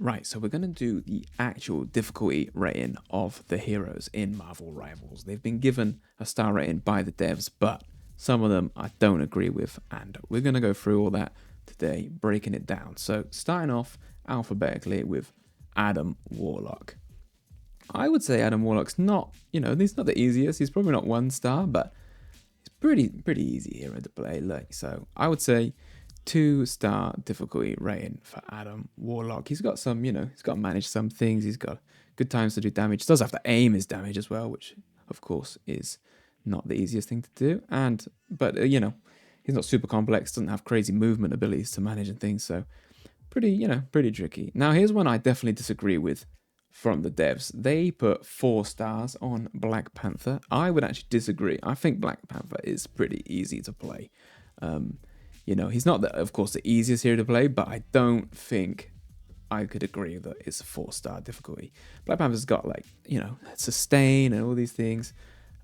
Right, so we're going to do the actual difficulty rating of the heroes in Marvel Rivals. They've been given a star rating by the devs, but some of them I don't agree with, and we're going to go through all that today, breaking it down. So, starting off alphabetically with Adam Warlock. I would say Adam Warlock's not, he's not the easiest. He's probably not 1 star, but it's pretty easy hero to play. So I would say 2-star difficulty rating for Adam Warlock. He's got some, he's got to manage some things. He's got good times to do damage. He does have to aim his damage as well, which of course is not the easiest thing to do. But he's not super complex. Doesn't have crazy movement abilities to manage and things. So pretty tricky. Now here's one I definitely disagree with from the devs. They put 4 stars on Black Panther. I would actually disagree. I think Black Panther is pretty easy to play. He's not, of course, the easiest hero to play, but I don't think I could agree that it's a 4-star difficulty. Black Panther's got sustain and all these things.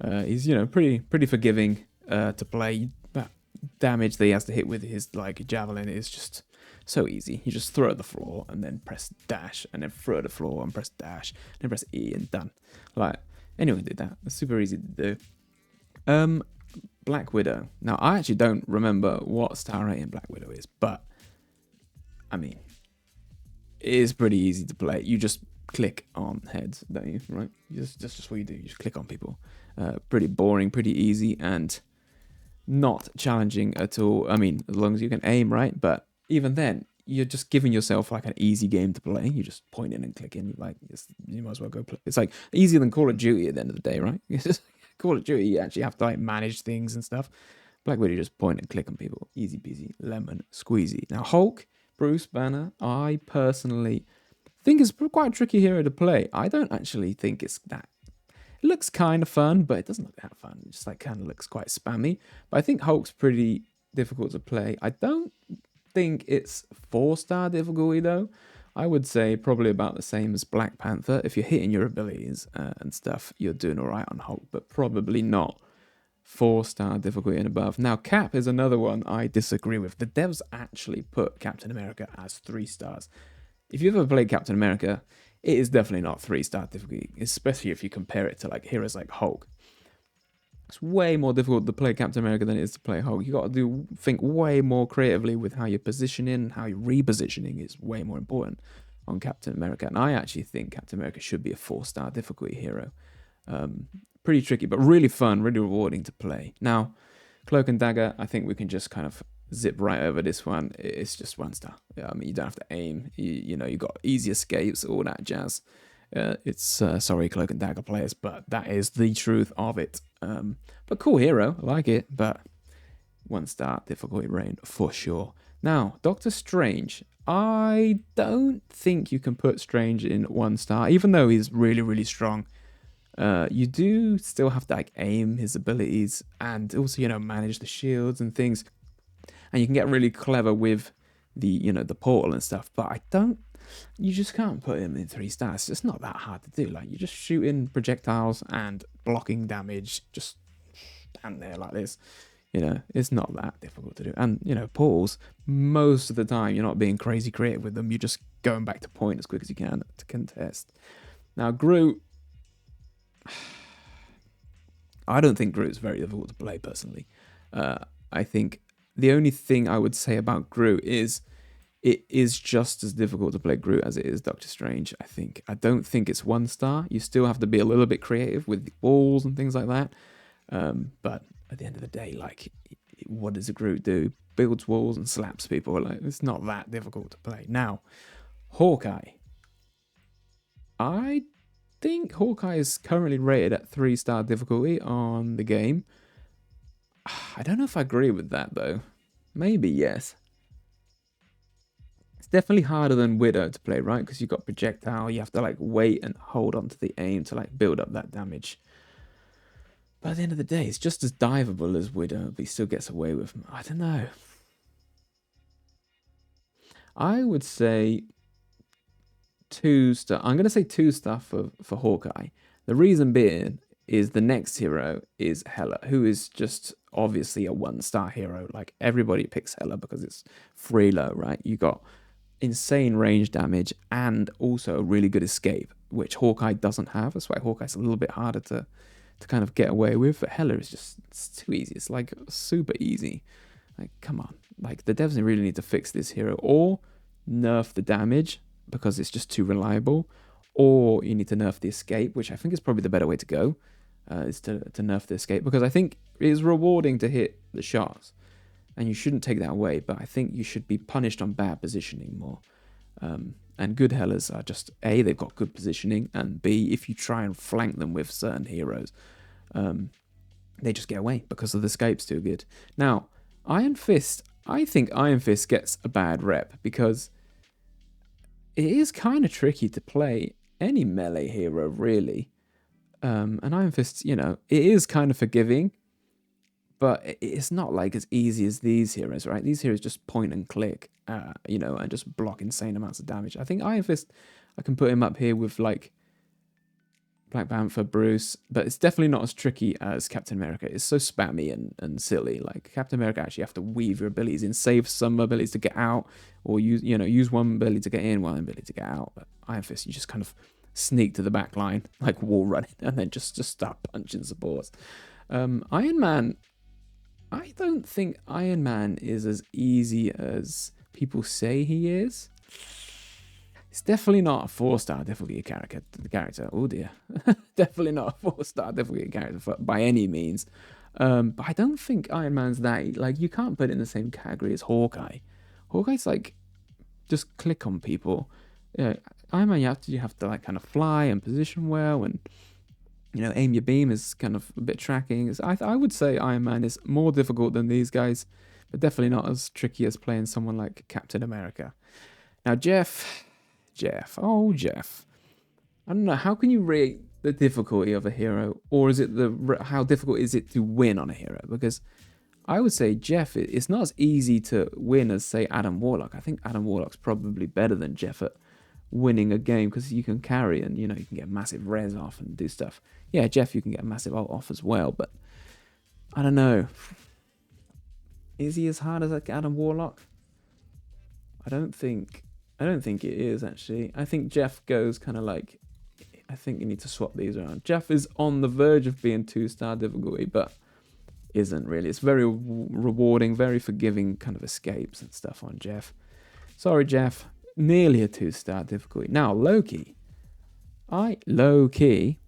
He's pretty forgiving to play. That damage that he has to hit with his javelin is just so easy. You just throw it at the floor and then press dash, and then throw it at the floor and press dash, and then press E and done. Anyone did that. It's super easy to do. Black Widow. Now, I actually don't remember what star rating Black Widow is, but I mean, it is pretty easy to play. You just click on heads, don't you? Right? That's just what you do. You just click on people. Pretty boring, pretty easy, and not challenging at all. I mean, as long as you can aim, right? But even then, you're just giving yourself an easy game to play. You just point in and click in. You might as well go play. It's easier than Call of Duty at the end of the day, right? Call of Duty, you actually have to manage things and stuff. Black Widow, just point and click on people. Easy peasy, lemon squeezy. Now Hulk, Bruce Banner, I personally think it's quite a tricky hero to play. I don't actually think it's that. It looks kind of fun, but it doesn't look that fun. It just kind of looks quite spammy. But I think Hulk's pretty difficult to play. I don't think it's 4-star difficulty though. I would say probably about the same as Black Panther. If you're hitting your abilities and stuff, you're doing all right on Hulk, but probably not 4-star difficulty and above. Now, Cap is another one I disagree with. The devs actually put Captain America as 3 stars. If you've ever played Captain America, it is definitely not 3-star difficulty, especially if you compare it to heroes like Hulk. It's way more difficult to play Captain America than it is to play Hulk. You got to think way more creatively with how you're positioning, how you're repositioning is way more important on Captain America. And I actually think Captain America should be a 4-star difficulty hero. Pretty tricky, but really fun, really rewarding to play. Now, Cloak and Dagger, I think we can just kind of zip right over this one. It's just 1 star. I mean, you don't have to aim. You got easy escapes, all that jazz. Sorry, Cloak and Dagger players, but that is the truth of it. But cool hero, I like it, but 1-star difficulty rating for sure. Now, Doctor Strange. I don't think you can put Strange in 1 star, even though he's really, really strong. You do still have to aim his abilities and also, manage the shields and things. And you can get really clever with the portal and stuff, but you just can't put him in 3 stars. It's not that hard to do. You're just shooting projectiles and blocking damage. Just stand there like this. It's not that difficult to do. And, portals, most of the time, you're not being crazy creative with them. You're just going back to point as quick as you can to contest. Now, Groot. I don't think Groot's very difficult to play, personally. I think the only thing I would say about Groot is it is just as difficult to play Groot as it is Doctor Strange, I think. I don't think it's 1 star. You still have to be a little bit creative with the walls and things like that. But at the end of the day, what does a Groot do? Builds walls and slaps people. It's not that difficult to play. Now, Hawkeye. I think Hawkeye is currently rated at 3-star difficulty on the game. I don't know if I agree with that, though. Maybe, yes. It's definitely harder than Widow to play, right? Because you've got projectile, you have to wait and hold on to the aim to build up that damage. But at the end of the day, it's just as diveable as Widow, but he still gets away with them. I don't know. I would say 2-star. I'm going to say 2-star for Hawkeye. The reason being is the next hero is Hela, who is just obviously a 1-star hero. Everybody picks Hela because it's free low, right? You got insane range damage and also a really good escape, which Hawkeye doesn't have. That's why Hawkeye's a little bit harder to kind of get away with. But Hela is just, it's too easy. It's like super easy. Like, come on. Like, the devs really need to fix this hero, or nerf the damage because it's just too reliable, or you need to nerf the escape, which I think is probably the better way to go, is to nerf the escape, because I think it is rewarding to hit the shots, and you shouldn't take that away, but I think you should be punished on bad positioning more. And good Hellas are just, A, they've got good positioning, and B, if you try and flank them with certain heroes, they just get away because of the escape's too good. Now, Iron Fist, I think Iron Fist gets a bad rep because it is kind of tricky to play any melee hero, really. And Iron Fist, you know, it is kind of forgiving, but it's not like as easy as these heroes, right? These heroes just point and click, you know, and just block insane amounts of damage. I think Iron Fist, I can put him up here with like Black Panther, Bruce, but it's definitely not as tricky as Captain America. It's so spammy and silly. Like Captain America, actually have to weave your abilities in, save some abilities to get out, or use one ability to get in, one ability to get out. But Iron Fist, you just kind of sneak to the back line, like wall running, and then just start punching supports. Iron Man, I don't think Iron Man is as easy as people say he is. It's definitely not a 4-star difficulty character. Oh dear. Definitely not a 4-star difficulty character by any means. But I don't think Iron Man's that, like, you can't put it in the same category as Hawkeye. Hawkeye's like, just click on people. Iron Man, you have to like kind of fly and position well, and you know, aim your beam is kind of a bit tracking. I would say Iron Man is more difficult than these guys, but definitely not as tricky as playing someone like Captain America. Now, Jeff. I don't know. How can you rate the difficulty of a hero, or is it how difficult is it to win on a hero? Because I would say Jeff, it's not as easy to win as, say, Adam Warlock. I think Adam Warlock's probably better than Jeff at winning a game because you can carry and, you know, you can get massive res off and do stuff. Yeah, Jeff, you can get a massive ult off as well, but I don't know. Is he as hard as Adam Warlock? I don't think it is, actually. I think Jeff goes kind of like, I think you need to swap these around. Jeff is on the verge of being 2-star difficulty, but isn't really. It's very rewarding, very forgiving kind of escapes and stuff on Jeff. Sorry, Jeff. Nearly a 2-star difficulty. Now, Loki. I low-key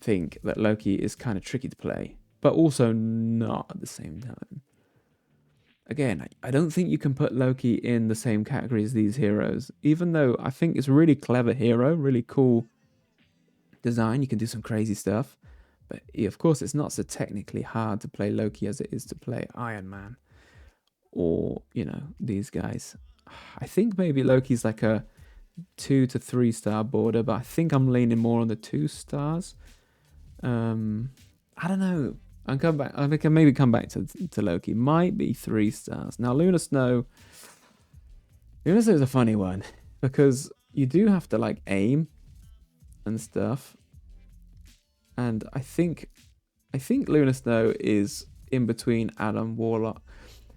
think that Loki is kind of tricky to play, but also not at the same time. Again, I don't think you can put Loki in the same category as these heroes, even though I think it's a really clever hero, really cool design. You can do some crazy stuff, but of course it's not so technically hard to play Loki as it is to play Iron Man or, you know, these guys. I think maybe Loki's like a 2 to 3 star border, but I think I'm leaning more on the 2 stars. I don't know. I can maybe come back to Loki. Might be 3 stars. Now, Luna Snow is a funny one because you do have to like aim and stuff. And I think Luna Snow is in between Adam Warlock.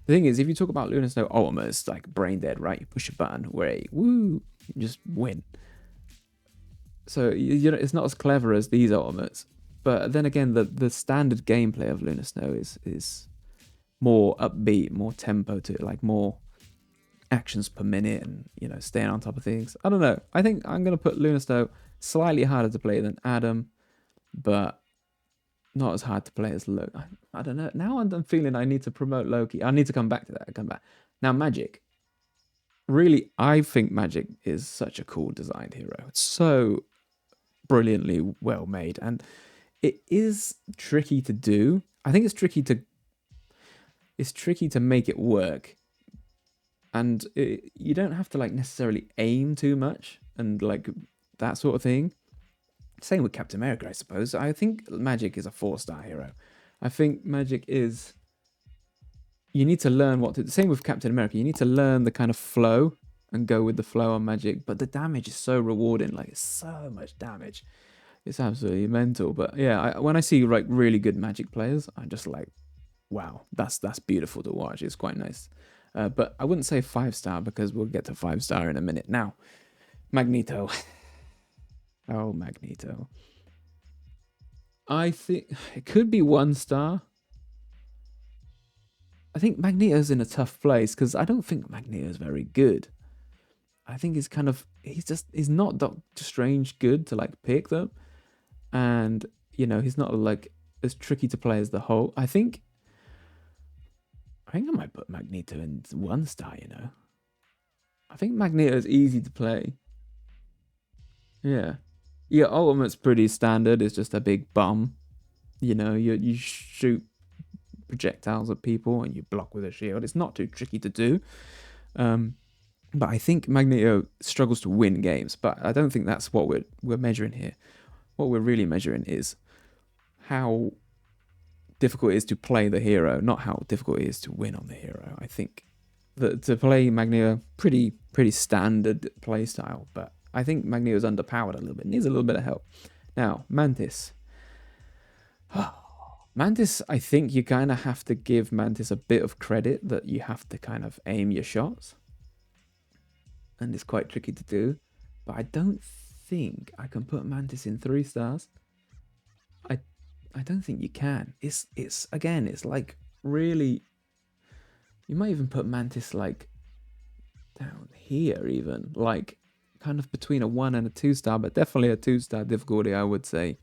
The thing is, if you talk about Luna Snow ultimate, it's like brain dead, right? You push a button, you just win. So you know, it's not as clever as these ultimates. But then again, the standard gameplay of Luna Snow is more upbeat, more tempo to it, like more actions per minute and, you know, staying on top of things. I don't know. I think I'm going to put Luna Snow slightly harder to play than Adam, but not as hard to play as Loki. I don't know. Now I'm feeling I need to promote Loki. I need to come back to that. Now, Magic. Really, I think Magic is such a cool designed hero. It's so brilliantly well made, and it is tricky to do. I think it's tricky to make it work. And you don't have to like necessarily aim too much and like that sort of thing. Same with Captain America, I suppose. I think Magic is a 4-star hero. I think Magic is, you need to learn same with Captain America. You need to learn the kind of flow and go with the flow on Magic. But the damage is so rewarding. Like, it's so much damage. It's absolutely mental. But yeah, when I see like really good Magic players, I'm just like, wow, that's beautiful to watch. It's quite nice. But I wouldn't say 5-star because we'll get to 5-star in a minute. Now, Magneto. Oh, Magneto. I think it could be 1-star. I think Magneto's in a tough place because I don't think Magneto's very good. I think he's not Doctor Strange good to like pick them, and he's not like as tricky to play as the Hulk. I think I might put Magneto in 1-star. I think Magneto is easy to play. Yeah, Ultimate's pretty standard. It's just a big bum. You shoot projectiles at people and you block with a shield. It's not too tricky to do. But I think Magneto struggles to win games. But I don't think that's what we're measuring here. What we're really measuring is how difficult it is to play the hero, not how difficult it is to win on the hero. I think that to play Magneto, pretty standard play style, but I think Magneto's underpowered a little bit, needs a little bit of help. Now, Mantis. Mantis, I think you kind of have to give Mantis a bit of credit that you have to kind of aim your shots. And it's quite tricky to do. But I don't think I can put Mantis in 3 stars. I don't think you can. It's like really. You might even put Mantis like down here, even like kind of between a 1 and a 2-star, but definitely a 2-star difficulty, I would say.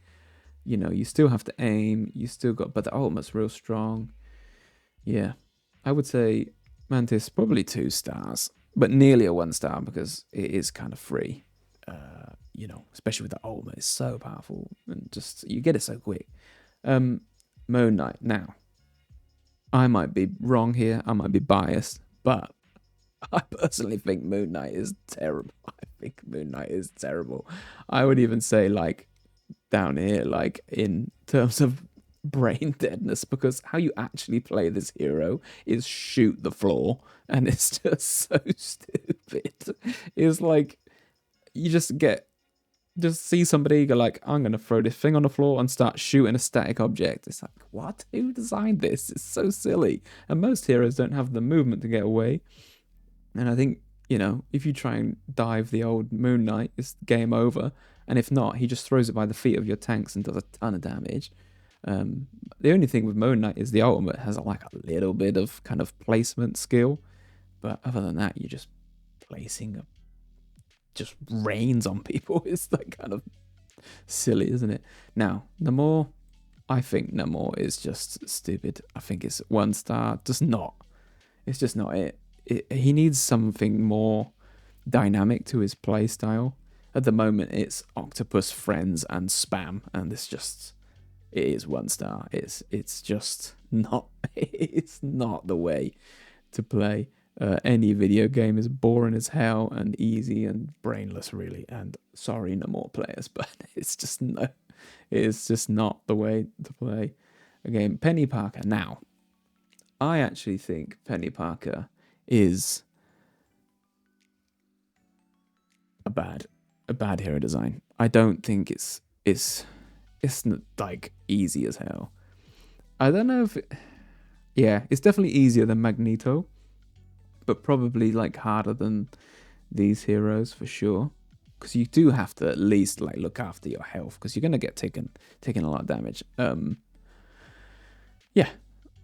You still have to aim. You still got, but the ultimate's real strong. Yeah, I would say Mantis probably 2 stars, but nearly a 1-star because it is kind of free. Especially with the ultimate, it's so powerful and just you get it so quick. Moon Knight. Now, I might be wrong here. I might be biased, but I personally think Moon Knight is terrible. I would even say like down here, like in terms of brain deadness, because how you actually play this hero is shoot the floor, and it's just so stupid. It's like you just see somebody go like, I'm gonna throw this thing on the floor and start shooting a static object. It's like, what? Who designed this? It's so silly. And most heroes don't have the movement to get away. And I think, if you try and dive the old Moon Knight, it's game over. And if not, he just throws it by the feet of your tanks and does a ton of damage. The only thing with Moon Knight is the ultimate has like a little bit of kind of placement skill. But other than that, you're just placing just rains on people. It's like kind of silly, isn't it? Now, Namor, I think Namor is just stupid. I think it's 1-star. It's just not it. He needs something more dynamic to his play style. At the moment, it's octopus friends and spam, and it is 1-star. It's just not. It's not the way to play. Any video game is boring as hell and easy and brainless, really. And sorry, no more players, but it's just not the way to play a game. Penny Parker. Now, I actually think Penny Parker is a bad hero design. I don't think it's like easy as hell. I don't know if it's definitely easier than Magneto, but probably like harder than these heroes for sure, because you do have to at least like look after your health, because you're gonna get taking a lot of damage.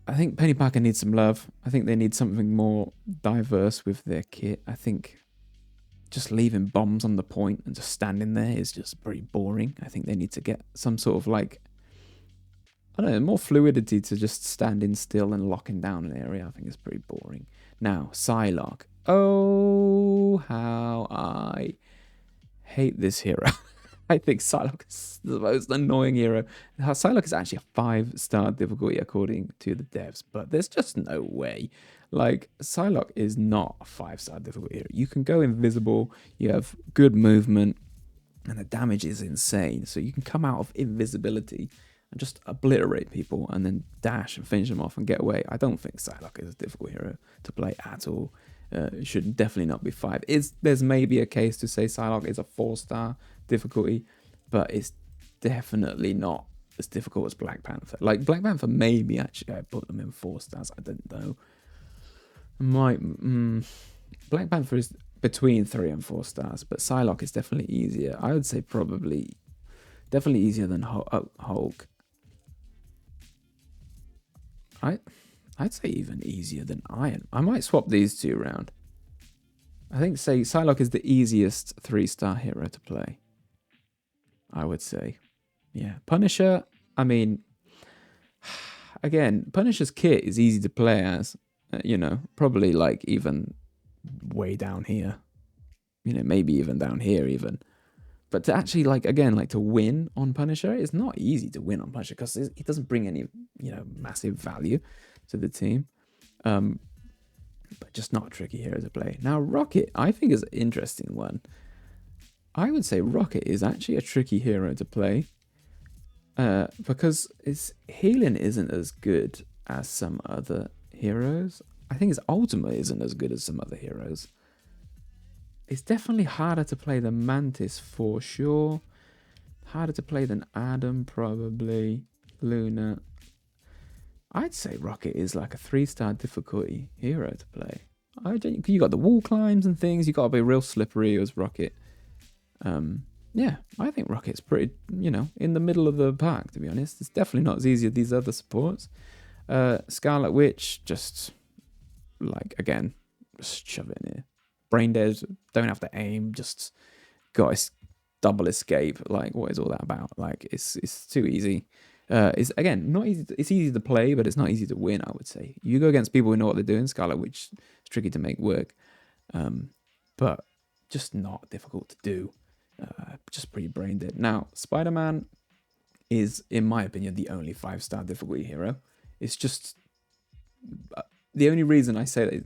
I think Penny Parker needs some love. I think they need something more diverse with their kit. I think just leaving bombs on the point and just standing there is just pretty boring. I think they need to get some sort of like, I don't know, more fluidity to just standing still and locking down an area. I think it's pretty boring. Now, Psylocke. Oh, how I hate this hero. I think Psylocke is the most annoying hero. Psylocke is actually a 5-star difficulty according to the devs, but there's just no way. Like, Psylocke is not a 5-star difficulty hero. You can go invisible, you have good movement, and the damage is insane. So you can come out of invisibility and just obliterate people and then dash and finish them off and get away. I don't think Psylocke is a difficult hero to play at all. It should definitely not be 5. There's maybe a case to say Psylocke is a 4-star difficulty, but it's definitely not as difficult as Black Panther. Like, Black Panther, maybe actually I put them in 4 stars. I don't know. Might Black Panther is between 3 and 4 stars, but Psylocke is definitely easier. I would say probably definitely easier than Hulk. I I'd say even easier than Iron. I might swap these two around. I think say Psylocke is the easiest 3-star hero to play. I would say, yeah. Punisher. I mean, again, Punisher's kit is easy to play as. Probably like even way down here. Maybe even down here even. But to actually like to win on Punisher, it's not easy to win on Punisher because it doesn't bring any massive value to the team. But just not a tricky hero to play. Now Rocket, I think, is an interesting one. I would say Rocket is actually a tricky hero to play because its healing isn't as good as some other heroes. I think its ultimate isn't as good as some other heroes. It's definitely harder to play than Mantis for sure. Harder to play than Adam, probably. Luna. I'd say Rocket is like a 3-star difficulty hero to play. You got the wall climbs and things. You got to be real slippery as Rocket. Yeah, I think Rocket's pretty, in the middle of the pack, to be honest. It's definitely not as easy as these other supports. Scarlet Witch, just again, just shove it in here. Brain Dead, don't have to aim, just got double escape. What is all that about? It's too easy. It's again not easy. It's easy to play, but it's not easy to win. I would say you go against people who know what they're doing. Scarlet Witch is tricky to make work, but just not difficult to do. Just pretty brain dead. Now, Spider-Man is, in my opinion, the only 5-star difficulty hero. It's just the only reason I say that is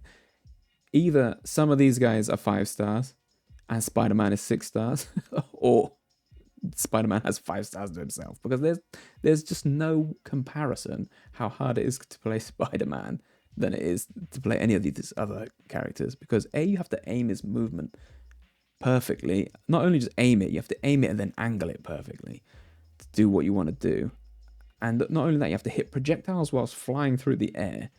either some of these guys are 5 stars and Spider-Man is 6 stars, or Spider-Man has 5 stars to himself, because there's just no comparison how hard it is to play Spider-Man than it is to play any of these other characters, because you have to aim his movement perfectly. Not only just aim it, you have to aim it and then angle it perfectly to do what you want to do. And not only that, you have to hit projectiles whilst flying through the air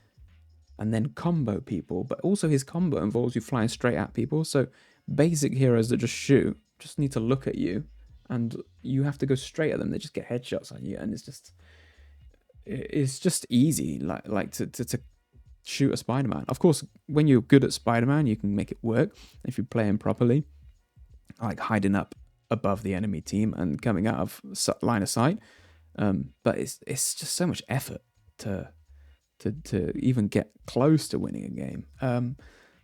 and then combo people, but also his combo involves you flying straight at people. So basic heroes that just shoot just need to look at you and you have to go straight at them. They just get headshots on you, and it's just easy to shoot a Spider-Man. Of course, when you're good at Spider-Man, you can make it work if you play him properly, like hiding up above the enemy team and coming out of line of sight. But it's just so much effort to even get close to winning a game.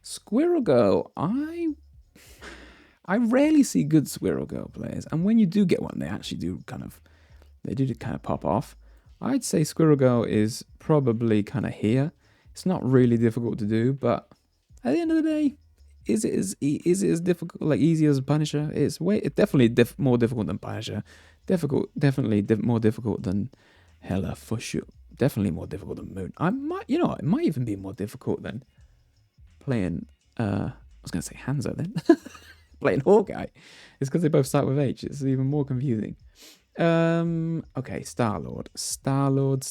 Squirrel Girl, I rarely see good Squirrel Girl players, and when you do get one, they do kind of pop off. I'd say Squirrel Girl is probably kind of here. It's not really difficult to do, but at the end of the day, is it as difficult, easy as Punisher? It's definitely more difficult than Punisher. Definitely more difficult than Hela for sure. Definitely more difficult than Moon. It might even be more difficult than playing. I was gonna say Hanzo then. Playing Hawkeye. It's because they both start with H. It's even more confusing. Okay, Star-Lord. Star-Lord.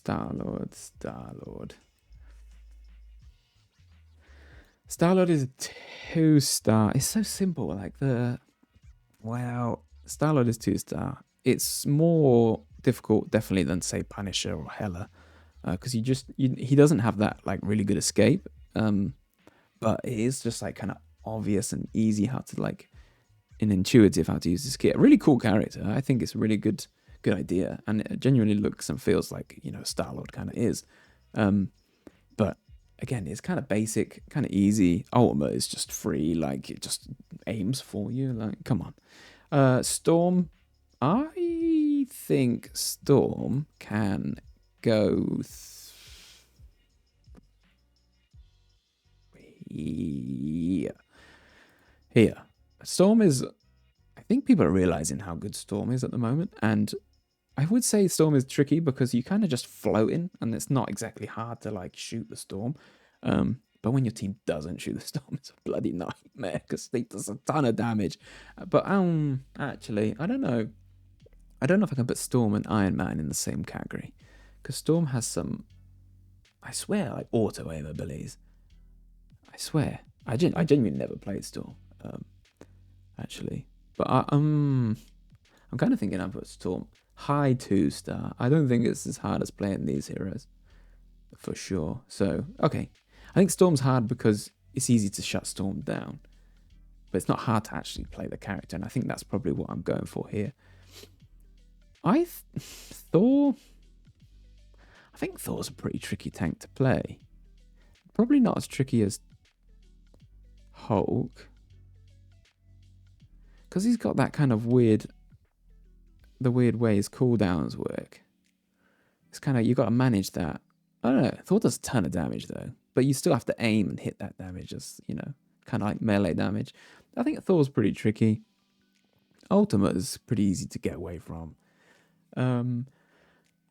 Star-Lord is a 2-star. It's so simple. Star-Lord is 2-star. It's more difficult, definitely, than say Punisher or Hela, because he doesn't have that really good escape. But it is just kind of obvious and easy how to and intuitive how to use this kit. A really cool character. I think it's a really good idea, and it genuinely looks and feels like Star-Lord kind of is. But again, it's kind of basic, kind of easy. Ultimate is just free, it just aims for you. Come on. Storm, I think Storm can go here. Storm is, I think people are realizing how good Storm is at the moment, and I would say Storm is tricky because you kind of just floating, and it's not exactly hard to shoot the Storm. But when your team doesn't shoot the Storm, it's a bloody nightmare because it does a ton of damage. But actually, I don't know. I don't know if I can put Storm and Iron Man in the same category, because Storm has some, I swear, auto aim abilities. I I swear, I genuinely never played Storm, actually. But I'm kind of thinking I put Storm high 2-star. I don't think it's as hard as playing these heroes, for sure. So, okay. I think Storm's hard because it's easy to shut Storm down. But it's not hard to actually play the character, and I think that's probably what I'm going for here. Thor... I think Thor's a pretty tricky tank to play. Probably not as tricky as Hulk. Because he's got that kind of weird... the weird way his cooldowns work. It's kind of... you've got to manage that. I don't know. Thor does a ton of damage, though. But you still have to aim and hit that damage as, you know, kind of like melee damage. I think Thor's pretty tricky. Ultimate is pretty easy to get away from.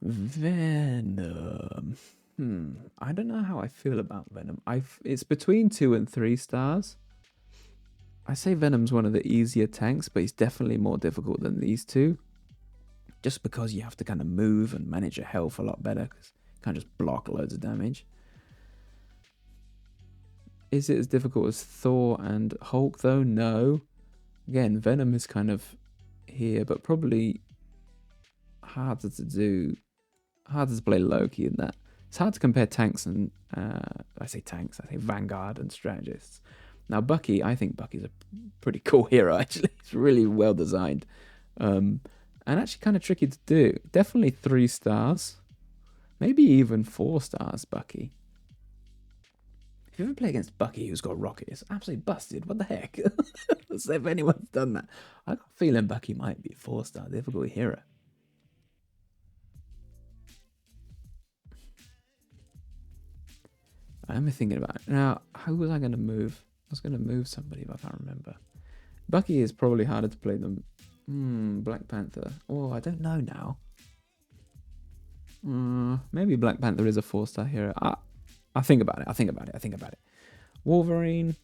Venom. I don't know how I feel about Venom. It's between 2 and 3 stars. I say Venom's one of the easier tanks, but he's definitely more difficult than these two. Just because you have to kind of move and manage your health a lot better, because you can't just block loads of damage. Is it as difficult as Thor and Hulk, though? No. Again, Venom is kind of here, but probably harder to do, harder to play Loki in that. It's hard to compare tanks and, I say Vanguard and strategists. Now, Bucky, I think Bucky's a pretty cool hero, actually. It's really well designed. And actually kind of tricky to do. Definitely 3 stars. Maybe even 4 stars, Bucky. If you ever play against Bucky who's got a rocket, it's absolutely busted. What the heck? Let's see if anyone's done that. I got a feeling Bucky might be a 4-star difficult hero. I'm thinking about it. Now, who was I going to move? I was going to move somebody, but I can't remember. Bucky is probably harder to play than Black Panther. Oh, I don't know now. Maybe Black Panther is a 4-star hero. I think about it. Wolverine.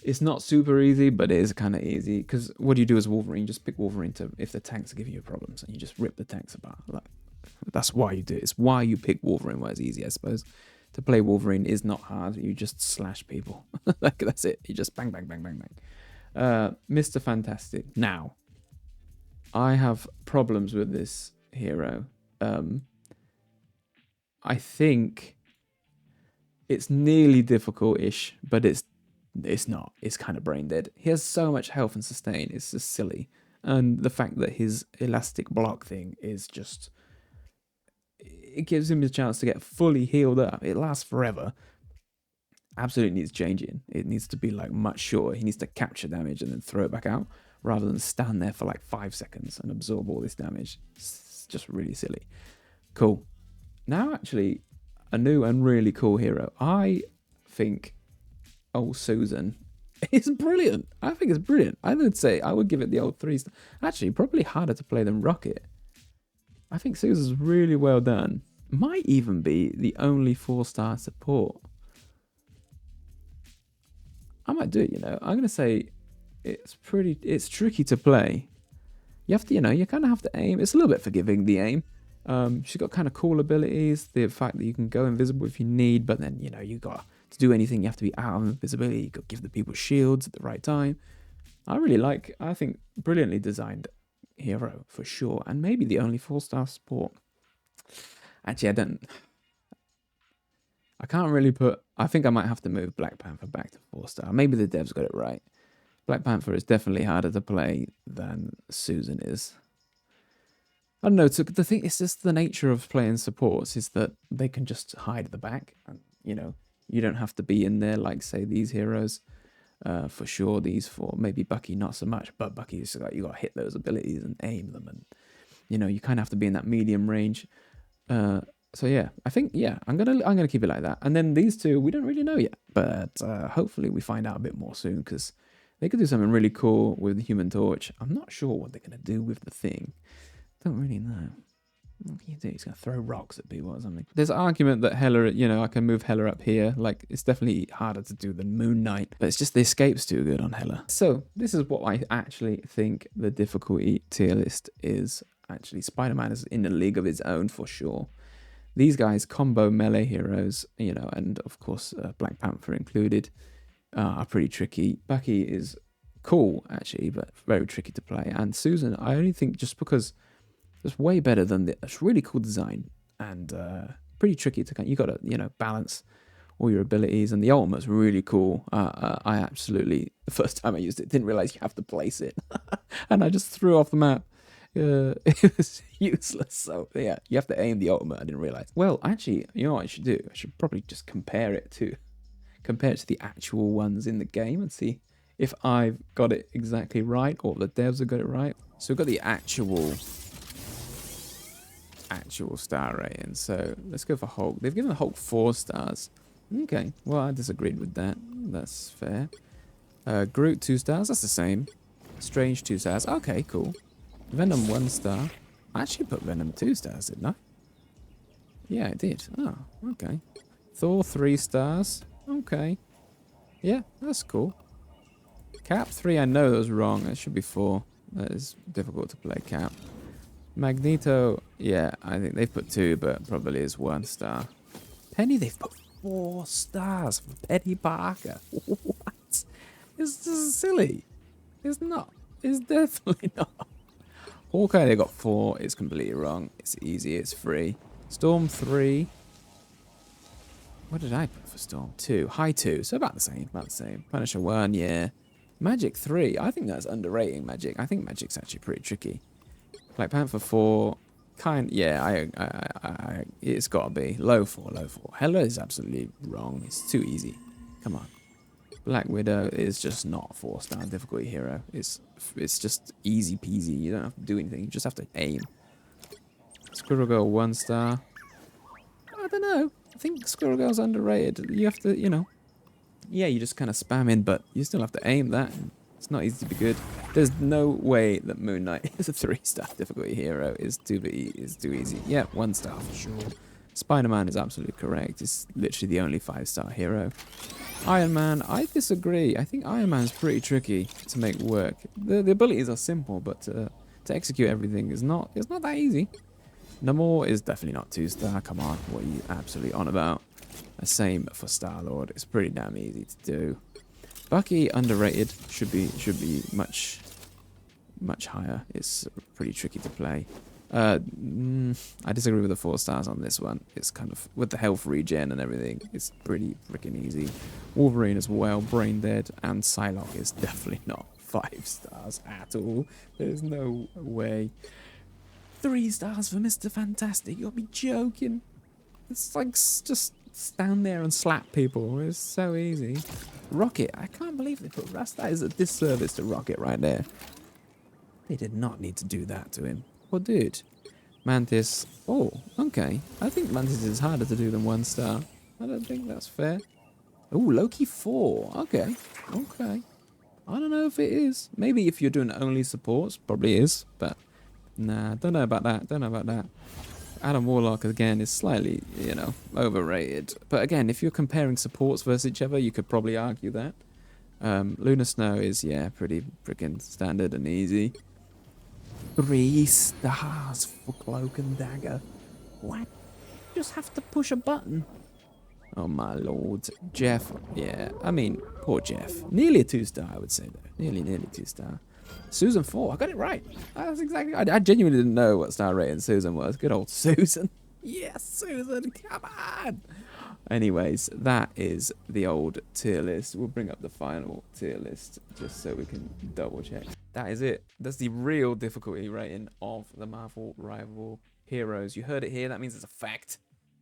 It's not super easy, but it is kind of easy. Because what do you do as Wolverine? Just pick Wolverine if the tanks are giving you problems. And you just rip the tanks apart. Like, that's why you do it. It's why you pick Wolverine, why it's easy, I suppose. To play Wolverine is not hard. You just slash people. Like, that's it. You just bang, bang, bang, bang, bang. Mr. Fantastic. Now, I have problems with this hero. I think it's nearly difficult-ish, but it's not. It's kind of brain dead. He has so much health and sustain. It's just silly. And the fact that his elastic block thing is just... it gives him a chance to get fully healed up. It lasts forever. Absolutely needs changing. It needs to be like much shorter. He needs to capture damage and then throw it back out rather than stand there for like 5 seconds and absorb all this damage. It's just really silly. Cool. Now, actually, a new and really cool hero. I think old Susan is brilliant. I think it's brilliant. I would say I would give it the old 3 star. Actually, probably harder to play than Rocket. I think Susan's really well done. Might even be the only 4-star support. I might do it, you know. I'm going to say it's tricky to play. You have to, you kind of have to aim. It's a little bit forgiving, the aim. She's got kind of cool abilities. The fact that you can go invisible if you need, but then, you got to do anything, you have to be out of invisibility. You got to give the people shields at the right time. I think, brilliantly designed hero for sure. And maybe the only 4-star support. Actually, I can't really I think I might have to move Black Panther back to 4-star. Maybe the devs got it right. Black Panther is definitely harder to play than Susan is. I don't know, the thing, it's just the nature of playing supports is that they can just hide at the back. And, you don't have to be in there like, say, these heroes. For sure, these 4. Maybe Bucky, not so much. But Bucky's like, you got to hit those abilities and aim them. And, you kind of have to be in that medium range. So, yeah, I think, I'm gonna keep it like that. And then these 2, we don't really know yet. But hopefully we find out a bit more soon because they could do something really cool with the Human Torch. I'm not sure what they're going to do with the thing. Don't really know. What can you do? He's going to throw rocks at people or something. There's an argument that Hela, I can move Hela up here. Like, it's definitely harder to do than Moon Knight. But it's just the escape's too good on Hela. So, this is what I actually think the difficulty tier list is. Actually, Spider-Man is in a league of its own for sure. These guys, combo melee heroes, you know, and of course Black Panther included, are pretty tricky. Bucky is cool actually, but very tricky to play. And Susan, I only think just because it's way better than it's really cool design and pretty tricky to you got to balance all your abilities, and the ultimate's really cool. I absolutely, the first time I used it, didn't realize you have to place it, and I just threw off the map. It was useless. So yeah, you have to aim the ultimate. I didn't realize. Well, actually, you know what I should do? I should probably just compare it to the actual ones in the game and see if I've got it exactly right or the devs have got it right. So we've got the actual star rating. So let's go for Hulk. They've given Hulk 4 stars. Okay, well, I disagreed with that. That's fair. Groot 2 stars. That's the same. Strange 2 stars. Okay, cool. Venom 1 star. I actually put Venom 2 stars, didn't I? Yeah, I did. Oh, okay. Thor 3 stars. Okay. Yeah, that's cool. Cap 3, I know that was wrong. It should be 4. That is difficult to play Cap. Magneto, yeah, I think they've put 2, but probably is 1 star. Penny, they've put 4 stars for Penny Parker. What? This is silly. It's not. It's definitely not. Hawkeye, they got 4. It's completely wrong. It's easy. It's free. Storm 3. What did I put for Storm? 2. High 2. So about the same. About the same. Punisher 1, yeah. Magic 3. I think that's underrating Magic. I think Magic's actually pretty tricky. Black Panther 4. Yeah, I it's got to be. Low 4, low 4. Hela is absolutely wrong. It's too easy. Come on. Black Widow is just not a 4-star difficulty hero. It's just easy peasy. You don't have to do anything. You just have to aim. Squirrel Girl 1 star. I don't know. I think Squirrel Girl's underrated. You have to, yeah, you just kind of spam in, but you still have to aim that. It's not easy to be good. There's no way that Moon Knight is a 3-star difficulty hero. It's too easy. Yeah, 1 star for sure. Spider-Man is absolutely correct. It's literally the only 5-star hero. Iron Man, I disagree. I think Iron Man's pretty tricky to make work. The abilities are simple, but to execute everything is not. It's not that easy. Namor is definitely not 2-star. Come on, what are you absolutely on about? The same for Star-Lord. It's pretty damn easy to do. Bucky, underrated. Should be much higher. It's pretty tricky to play. I disagree with the 4 stars on this one. It's kind of, with the health regen and everything, it's pretty freaking easy. Wolverine as well, brain dead, and Psylocke is definitely not 5 stars at all. There's no way. 3 stars for Mr. Fantastic. You'll be joking. It's like just stand there and slap people. It's so easy. Rocket, I can't believe they put Rust. That is a disservice to Rocket right there. They did not need to do that to him. Well, dude. Mantis. Oh, okay. I think Mantis is harder to do than 1 star. I don't think that's fair. Oh, Loki 4. Okay. Okay. I don't know if it is. Maybe if you're doing only supports, probably is. But nah, don't know about that. Don't know about that. Adam Warlock, again, is slightly, overrated. But again, if you're comparing supports versus each other, you could probably argue that. Luna Snow is, yeah, pretty freaking standard and easy. 3 stars for Cloak and Dagger. What? Just have to push a button. Oh my lord. Jeff, yeah, I mean, poor Jeff. Nearly a 2-star, I would say, though. Nearly 2-star. Susan 4, I got it right. That's exactly. I genuinely didn't know what star rating Susan was. Good old Susan. Yes, Susan, come on. Anyways, that is the old tier list. We'll bring up the final tier list just so we can double check. That is it. That's the real difficulty rating of the Marvel Rival Heroes. You heard it here. That means it's a fact.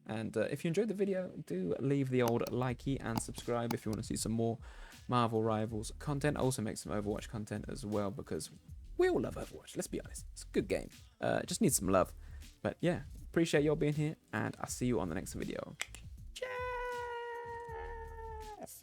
And if you enjoyed the video, do leave the old likey and subscribe if you want to see some more Marvel Rivals content. I also make some Overwatch content as well because we all love Overwatch. Let's be honest. It's a good game. It just needs some love. But yeah, appreciate y'all being here, and I'll see you on the next video. Yes!